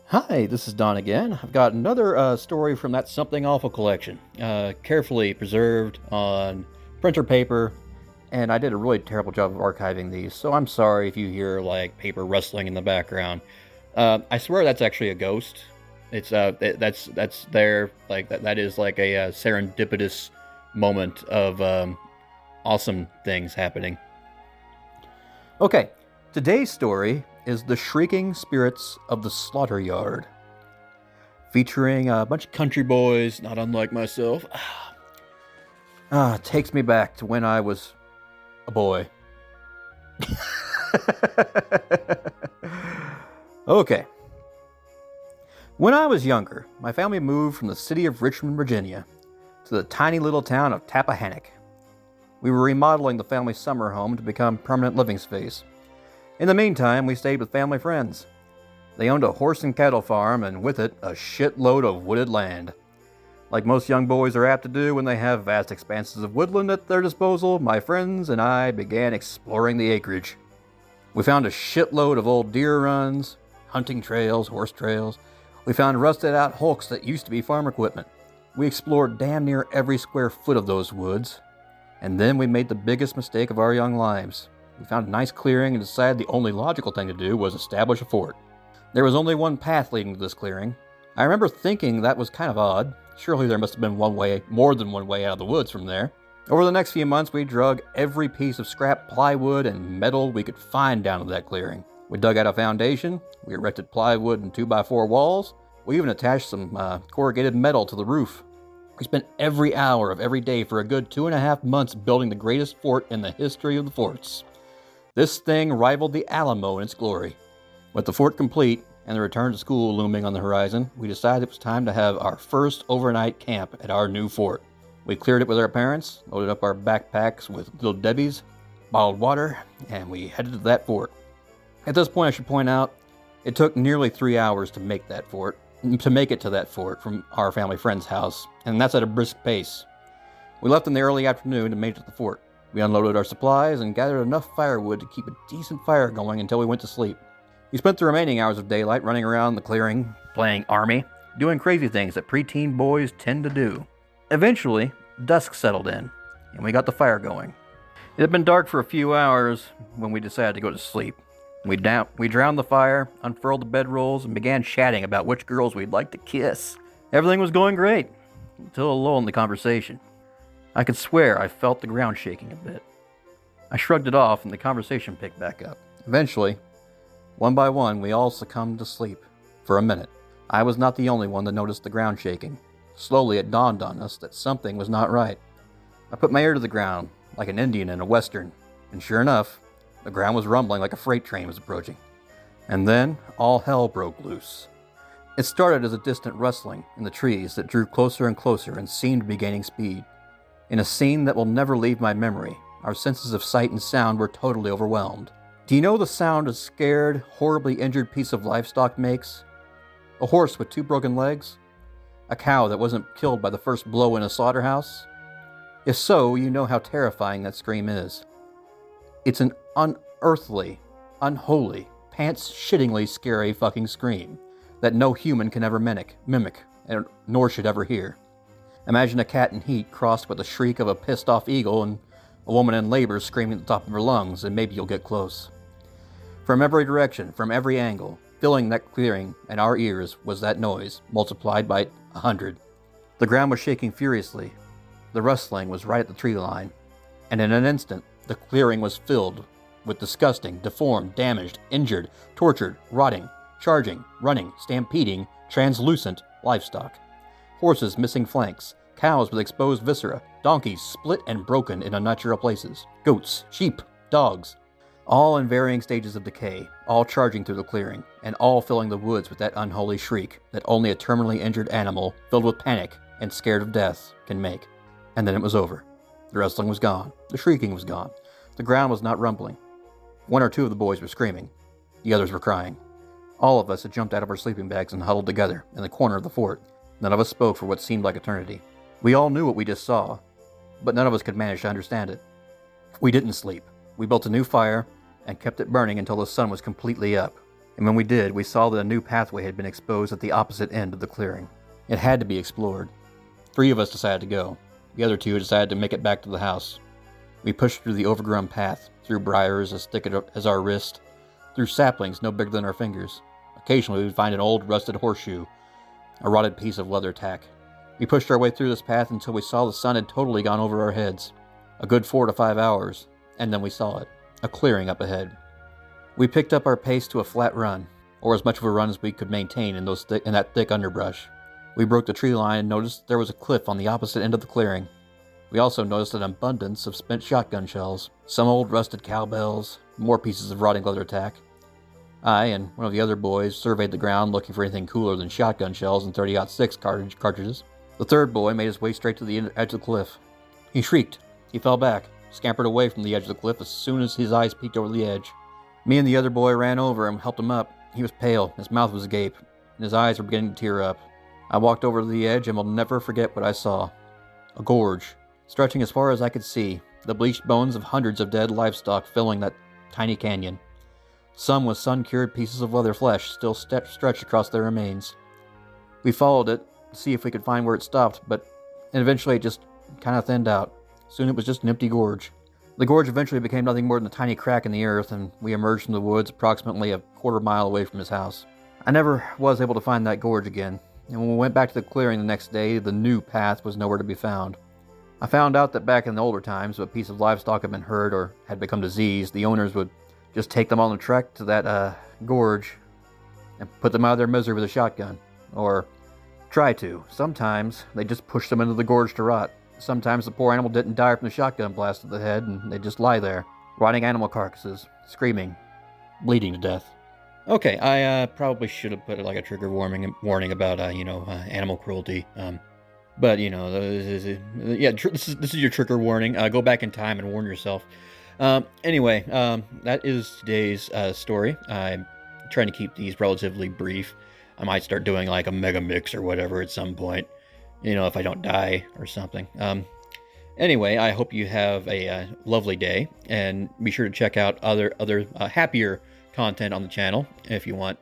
Hi, this is Don again. I've got another story from that Something Awful collection, carefully preserved on printer paper, and I did a really terrible job of archiving these, so I'm sorry if you hear like paper rustling in the background. I swear that's actually a ghost. That's there like that is like a serendipitous moment of awesome things happening. Okay, today's story is The Shrieking Spirits of the Slaughter Yard, featuring a bunch of country boys, not unlike myself. Takes me back to when I was a boy. Okay. When I was younger, my family moved from the city of Richmond, Virginia, to the tiny little town of Tappahannock. We were remodeling the family summer home to become permanent living space. In the meantime, we stayed with family friends. They owned a horse and cattle farm, and with it, a shitload of wooded land. Like most young boys are apt to do when they have vast expanses of woodland at their disposal, my friends and I began exploring the acreage. We found a shitload of old deer runs, hunting trails, horse trails. We found rusted out hulks that used to be farm equipment. We explored damn near every square foot of those woods. And then we made the biggest mistake of our young lives. We found a nice clearing and decided the only logical thing to do was establish a fort. There was only one path leading to this clearing. I remember thinking that was kind of odd. Surely there must have been more than one way out of the woods from there. Over the next few months, we drug every piece of scrap plywood and metal we could find down to that clearing. We dug out a foundation, we erected plywood and 2x4 walls, we even attached some corrugated metal to the roof. We spent every hour of every day for a good 2.5 months building the greatest fort in the history of the forts. This thing rivaled the Alamo in its glory. With the fort complete and the return to school looming on the horizon, we decided it was time to have our first overnight camp at our new fort. We cleared it with our parents, loaded up our backpacks with Little Debbie's, bottled water, and we headed to that fort. At this point, I should point out, it took nearly 3 hours to make it to that fort from our family friend's house, and that's at a brisk pace. We left in the early afternoon and made it to the fort. We unloaded our supplies and gathered enough firewood to keep a decent fire going until we went to sleep. We spent the remaining hours of daylight running around the clearing, playing army, doing crazy things that preteen boys tend to do. Eventually, dusk settled in, and we got the fire going. It had been dark for a few hours when we decided to go to sleep. We drowned the fire, unfurled the bedrolls, and began chatting about which girls we'd like to kiss. Everything was going great, until a lull in the conversation. I could swear I felt the ground shaking a bit. I shrugged it off and the conversation picked back up. Eventually, one by one, we all succumbed to sleep. For a minute. I was not the only one that noticed the ground shaking. Slowly it dawned on us that something was not right. I put my ear to the ground, like an Indian in a Western, and sure enough, the ground was rumbling like a freight train was approaching. And then, all hell broke loose. It started as a distant rustling in the trees that drew closer and closer and seemed to be gaining speed. In a scene that will never leave my memory, our senses of sight and sound were totally overwhelmed. Do you know the sound a scared, horribly injured piece of livestock makes? A horse with 2 broken legs? A cow that wasn't killed by the first blow in a slaughterhouse? If so, you know how terrifying that scream is. It's an unearthly, unholy, pants-shittingly scary fucking scream that no human can ever mimic, nor should ever hear. Imagine a cat in heat crossed with the shriek of a pissed-off eagle and a woman in labor screaming at the top of her lungs, and maybe you'll get close. From every direction, from every angle, filling that clearing and our ears was that noise, multiplied by 100. The ground was shaking furiously. The rustling was right at the tree line, and in an instant, the clearing was filled with disgusting, deformed, damaged, injured, tortured, rotting, charging, running, stampeding, translucent livestock. Horses missing flanks, cows with exposed viscera, donkeys split and broken in unnatural places, goats, sheep, dogs, all in varying stages of decay, all charging through the clearing, and all filling the woods with that unholy shriek that only a terminally injured animal, filled with panic and scared of death, can make. And then it was over. The wrestling was gone. The shrieking was gone. The ground was not rumbling. 1 or 2 of the boys were screaming. The others were crying. All of us had jumped out of our sleeping bags and huddled together in the corner of the fort. None of us spoke for what seemed like eternity. We all knew what we just saw, but none of us could manage to understand it. We didn't sleep. We built a new fire and kept it burning until the sun was completely up. And when we did, we saw that a new pathway had been exposed at the opposite end of the clearing. It had to be explored. 3 of us decided to go. The other 2 decided to make it back to the house. We pushed through the overgrown path, through briars as thick as our wrist, through saplings no bigger than our fingers. Occasionally we'd find an old rusted horseshoe, a rotted piece of leather tack. We pushed our way through this path until we saw the sun had totally gone over our heads. A good 4 to 5 hours, and then we saw it, a clearing up ahead. We picked up our pace to a flat run, or as much of a run as we could maintain in that thick underbrush. We broke the tree line and noticed there was a cliff on the opposite end of the clearing. We also noticed an abundance of spent shotgun shells, some old rusted cowbells, more pieces of rotting leather tack. I and one of the other boys surveyed the ground looking for anything cooler than shotgun shells and 30-06 cartridges. The third boy made his way straight to the edge of the cliff. He shrieked. He fell back, scampered away from the edge of the cliff as soon as his eyes peeked over the edge. Me and the other boy ran over and helped him up. He was pale, his mouth was agape, and his eyes were beginning to tear up. I walked over to the edge and will never forget what I saw. A gorge, stretching as far as I could see, the bleached bones of hundreds of dead livestock filling that tiny canyon. Some with sun-cured pieces of leather flesh still stretched across their remains. We followed it to see if we could find where it stopped, but eventually it just kind of thinned out. Soon it was just an empty gorge. The gorge eventually became nothing more than a tiny crack in the earth, and we emerged from the woods approximately a quarter-mile away from his house. I never was able to find that gorge again, and when we went back to the clearing the next day, the new path was nowhere to be found. I found out that back in the older times, if a piece of livestock had been hurt or had become diseased, the owners would just take them on the trek to that gorge and put them out of their misery with a shotgun. Or try to. Sometimes they just pushed them into the gorge to rot. Sometimes the poor animal didn't die from the shotgun blast to the head, and they'd just lie there, rotting animal carcasses, screaming, bleeding to death. Okay, I probably should have put like a trigger warning about animal cruelty. But this is your trigger warning. Go back in time and warn yourself. Anyway, that is today's story. I'm trying to keep these relatively brief. I might start doing like a mega mix or whatever at some point, if I don't die or something. Anyway, I hope you have a lovely day, and be sure to check out other happier content on the channel if you want